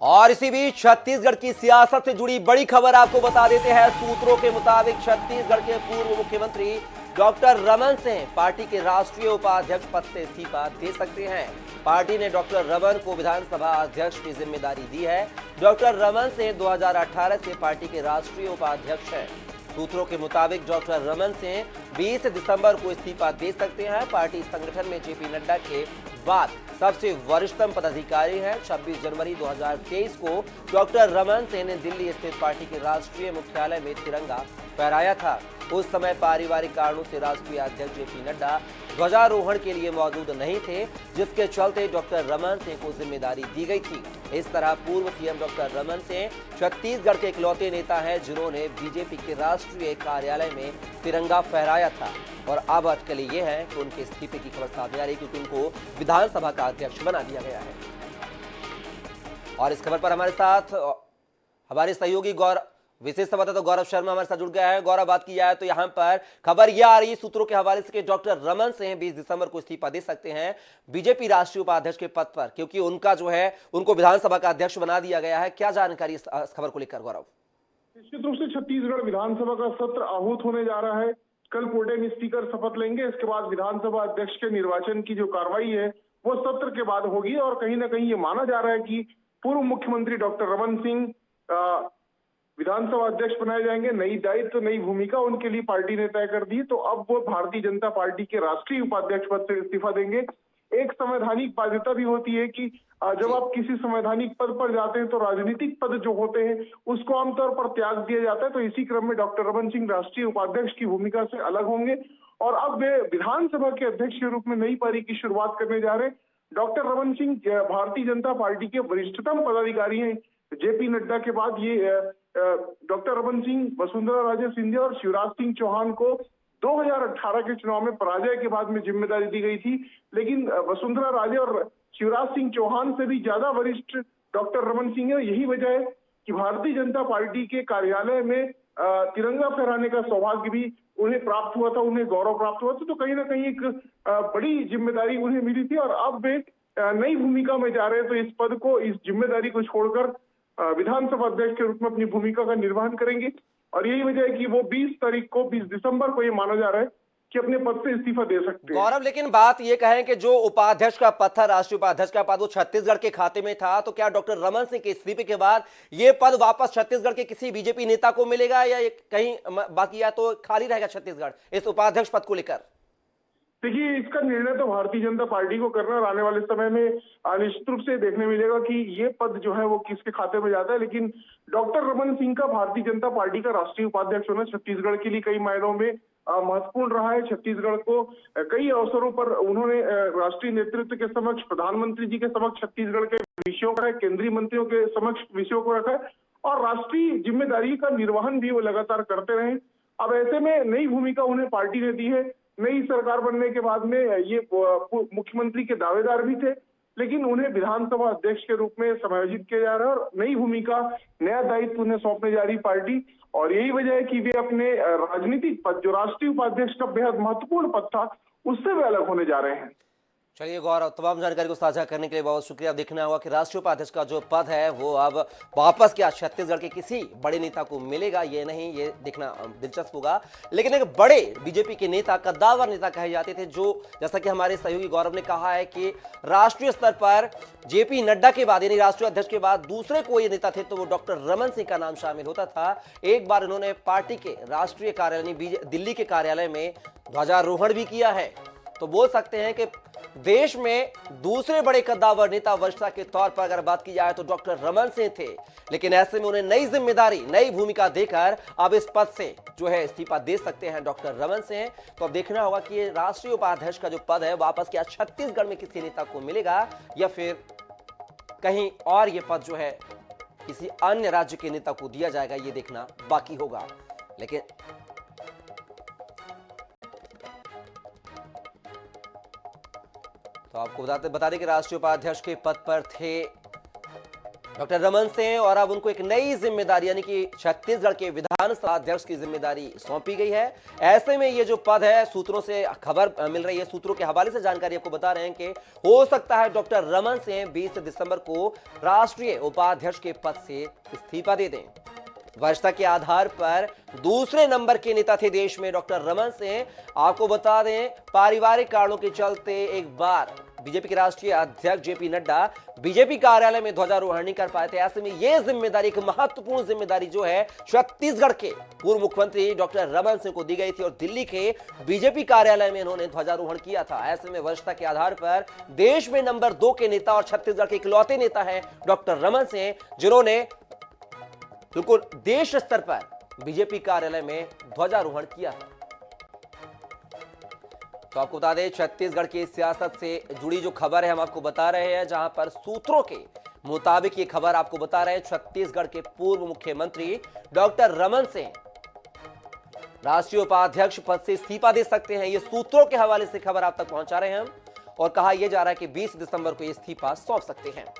और इसी बीच छत्तीसगढ़ की सियासत से जुड़ी बड़ी खबर आपको बता देते हैं। सूत्रों के मुताबिक छत्तीसगढ़ के पूर्व मुख्यमंत्री डॉक्टर रमन सिंह पार्टी के राष्ट्रीय उपाध्यक्ष पद से इस्तीफा दे सकते हैं। पार्टी ने डॉक्टर रमन को विधानसभा अध्यक्ष की जिम्मेदारी दी है। डॉक्टर रमन सिंह 2018 से पार्टी के राष्ट्रीय उपाध्यक्ष हैं। सूत्रों के मुताबिक डॉक्टर रमन सिंह 20 दिसंबर को इस्तीफा दे सकते हैं। पार्टी संगठन में जेपी नड्डा के बाद सबसे वरिष्ठतम पदाधिकारी हैं। 26 जनवरी 2023 को डॉक्टर रमन सिंह ने दिल्ली स्थित पार्टी के राष्ट्रीय मुख्यालय में तिरंगा फहराया था। उस समय पारिवारिक कारणों से राष्ट्रीय अध्यक्ष जेपी नड्डा ध्वजारोहण के लिए मौजूद नहीं थे, जिसके चलते डॉक्टर रमन सिंह को जिम्मेदारी दी गई थी। इस तरह पूर्व सीएम डॉक्टर रमन सिंह छत्तीसगढ़ के इकलौते नेता हैं जिन्होंने बीजेपी के राष्ट्रीय कार्यालय में तिरंगा फहराया था। और अब अटकलें ये है कि उनके इस्तीफे की खबर सामने आ रही है, क्योंकि उनको विधानसभा का अध्यक्ष बना दिया गया है। और इस खबर पर हमारे साथ हमारे सहयोगी विशेष संवाददाता गौरव शर्मा हमारे साथ जुड़ गया है। गौरव, बात की जाए तो यहाँ पर खबर यह आ रही है सूत्रों के हवाले से कि डॉक्टर रमन सिंह 20 दिसंबर को इस्तीफा दे सकते हैं बीजेपी राष्ट्रीय उपाध्यक्ष के पद पर, क्योंकि उनका जो है उनको विधानसभा का अध्यक्ष बना दिया गया है। क्या जानकारी इस खबर को लेकर गौरव? निश्चित रूप से छत्तीसगढ़ विधानसभा का सत्र आहूत होने जा रहा है। कल प्रोटेम स्पीकर शपथ लेंगे। इसके बाद विधानसभा अध्यक्ष के निर्वाचन की जो कार्रवाई है वो सत्र के बाद होगी। और कहीं ना कहीं ये माना जा रहा है कि पूर्व मुख्यमंत्री डॉक्टर रमन सिंह विधानसभा अध्यक्ष बनाए जाएंगे। नई दायित्व नई भूमिका उनके लिए पार्टी ने तय कर दी, तो अब वो भारतीय जनता पार्टी के राष्ट्रीय उपाध्यक्ष पद से इस्तीफा देंगे। एक संवैधानिक बाध्यता भी होती है कि जब आप किसी संवैधानिक पद पर जाते हैं तो राजनीतिक पद जो होते हैं उसको आमतौर पर त्याग दिया जाता है। तो इसी क्रम में डॉक्टर रमन सिंह राष्ट्रीय उपाध्यक्ष की भूमिका से अलग होंगे और अब वे विधानसभा के अध्यक्ष के रूप में नई पारी की शुरुआत करने जा रहे हैं। डॉक्टर रमन सिंह भारतीय जनता पार्टी के वरिष्ठतम पदाधिकारी हैं। जेपी नड्डा के बाद ये डॉक्टर रमन सिंह वसुंधरा राजे सिंधिया और शिवराज सिंह चौहान को 2018 के चुनाव में पराजय के बाद में जिम्मेदारी दी गई थी, लेकिन वसुंधरा राजे और शिवराज सिंह चौहान से भी ज्यादा वरिष्ठ डॉक्टर रमन सिंह है। यही वजह है कि भारतीय जनता पार्टी के कार्यालय में तिरंगा फहराने का सौभाग्य भी उन्हें प्राप्त हुआ था, उन्हें गौरव प्राप्त हुआ था। तो कहीं ना कहीं एक बड़ी जिम्मेदारी उन्हें मिली थी और अब वे नई भूमिका में जा रहे हैं। तो इस पद को, इस जिम्मेदारी को छोड़कर विधानसभा अध्यक्ष के रूप में अपनी भूमिका का निर्वहन करेंगे। और यही वजह है कि वो 20 दिसंबर को ये माना जा रहा है कि अपने पद से इस्तीफा दे सकते हैं। गौरव, लेकिन बात ये कहें कि जो उपाध्यक्ष का पद था, राष्ट्रीय उपाध्यक्ष का पद, वो छत्तीसगढ़ के खाते में था, तो क्या डॉक्टर रमन सिंह के इस्तीफे के बाद ये पद वापस छत्तीसगढ़ के किसी बीजेपी नेता को मिलेगा या कहीं बाकी, या तो खाली रहेगा छत्तीसगढ़ इस उपाध्यक्ष पद को लेकर? देखिए, इसका निर्णय तो भारतीय जनता पार्टी को करना और आने वाले समय में निश्चित रूप से देखने मिलेगा कि ये पद जो है वो किसके खाते में जाता है। लेकिन डॉक्टर रमन सिंह का भारतीय जनता पार्टी का राष्ट्रीय उपाध्यक्ष होना छत्तीसगढ़ के लिए कई मायनों में महत्वपूर्ण रहा है। छत्तीसगढ़ को कई अवसरों पर उन्होंने राष्ट्रीय नेतृत्व के समक्ष, प्रधानमंत्री जी के समक्ष छत्तीसगढ़ के विषयों का, केंद्रीय मंत्रियों के समक्ष विषयों को रखा है और राष्ट्रीय जिम्मेदारी का निर्वहन भी वो लगातार करते रहे। अब ऐसे में नई भूमिका उन्हें पार्टी ने दी है। नई सरकार बनने के बाद में ये मुख्यमंत्री के दावेदार भी थे, लेकिन उन्हें विधानसभा अध्यक्ष के रूप में समायोजित किया जा रहा है और नई भूमिका, नया दायित्व उन्हें सौंपने जा रही पार्टी। और यही वजह है कि वे अपने राजनीतिक पद, जो राष्ट्रीय उपाध्यक्ष का बेहद महत्वपूर्ण पद था, उससे वे अलग होने जा रहे हैं। चलिए गौरव, तमाम जानकारी को साझा करने के लिए बहुत शुक्रिया। देखना होगा कि राष्ट्रीय उपाध्यक्ष का जो पद है वो अब वापस क्या छत्तीसगढ़ के किसी बड़े नेता को मिलेगा, ये नहीं, ये देखना दिलचस्प होगा। लेकिन एक बड़े बीजेपी के नेता, कद्दावर नेता कहे जाते थे, जो जैसा कि हमारे सहयोगी गौरव ने कहा है कि राष्ट्रीय स्तर पर जेपी नड्डा के बाद, यानी राष्ट्रीय अध्यक्ष के बाद दूसरे कोई नेता थे तो वो डॉक्टर रमन सिंह का नाम शामिल होता था। एक बार इन्होंने पार्टी के राष्ट्रीय कार्यालय, दिल्ली के कार्यालय में ध्वजारोहण भी किया है। तो बोल सकते हैं कि देश में दूसरे बड़े कद्दावर नेता वरिष्ठता के तौर पर अगर बात की जाए तो डॉक्टर रमन सिंह थे। लेकिन ऐसे में उन्हें नई जिम्मेदारी, नई भूमिका देकर अब इस पद से जो है इस्तीफा दे सकते हैं डॉक्टर रमन सिंह। तो अब देखना होगा कि ये राष्ट्रीय उपाध्यक्ष का जो पद है वापस क्या छत्तीसगढ़ में किसी नेता को मिलेगा या फिर कहीं और ये पद जो है किसी अन्य राज्य के नेता को दिया जाएगा, ये देखना बाकी होगा। लेकिन तो आपको बता दें कि राष्ट्रीय उपाध्यक्ष के पद पर थे डॉक्टर रमन सिंह और अब उनको एक नई जिम्मेदारी यानी कि छत्तीसगढ़ के विधानसभा अध्यक्ष की जिम्मेदारी सौंपी गई है। ऐसे में ये जो पद है, सूत्रों से खबर मिल रही है, सूत्रों के हवाले से जानकारी आपको बता रहे हैं कि हो सकता है डॉक्टर रमन सिंह 20 दिसंबर को राष्ट्रीय उपाध्यक्ष के पद से इस्तीफा दे दें। वरिष्ठता के आधार पर दूसरे नंबर के नेता थे देश में डॉक्टर रमन सिंह। आपको बता दें, पारिवारिक कारणों के चलते एक बार बीजेपी के राष्ट्रीय अध्यक्ष जेपी नड्डा बीजेपी कार्यालय में ध्वजारोहण नहीं कर पाए थे। ऐसे में यह जिम्मेदारी, एक महत्वपूर्ण जिम्मेदारी जो है छत्तीसगढ़ के पूर्व मुख्यमंत्री डॉक्टर रमन सिंह को दी गई थी और दिल्ली के बीजेपी कार्यालय में इन्होंने ध्वजारोहण किया था। ऐसे में वरिष्ठता के आधार पर देश में नंबर 2 के नेता और छत्तीसगढ़ के इकलौते नेता है डॉक्टर रमन सिंह, जिन्होंने बिल्कुल देश स्तर पर बीजेपी कार्यालय में ध्वजारोहण किया था। तो आपको बता दें, छत्तीसगढ़ की सियासत से जुड़ी जो खबर है हम आपको बता रहे हैं, जहां पर सूत्रों के मुताबिक ये खबर आपको बता रहे हैं, छत्तीसगढ़ के पूर्व मुख्यमंत्री डॉक्टर रमन सिंह राष्ट्रीय उपाध्यक्ष पद से इस्तीफा दे सकते हैं। ये सूत्रों के हवाले से खबर आप तक पहुंचा रहे हैं हम, और कहा यह जा रहा है कि 20 दिसंबर को ये इस्तीफा सौंप सकते हैं।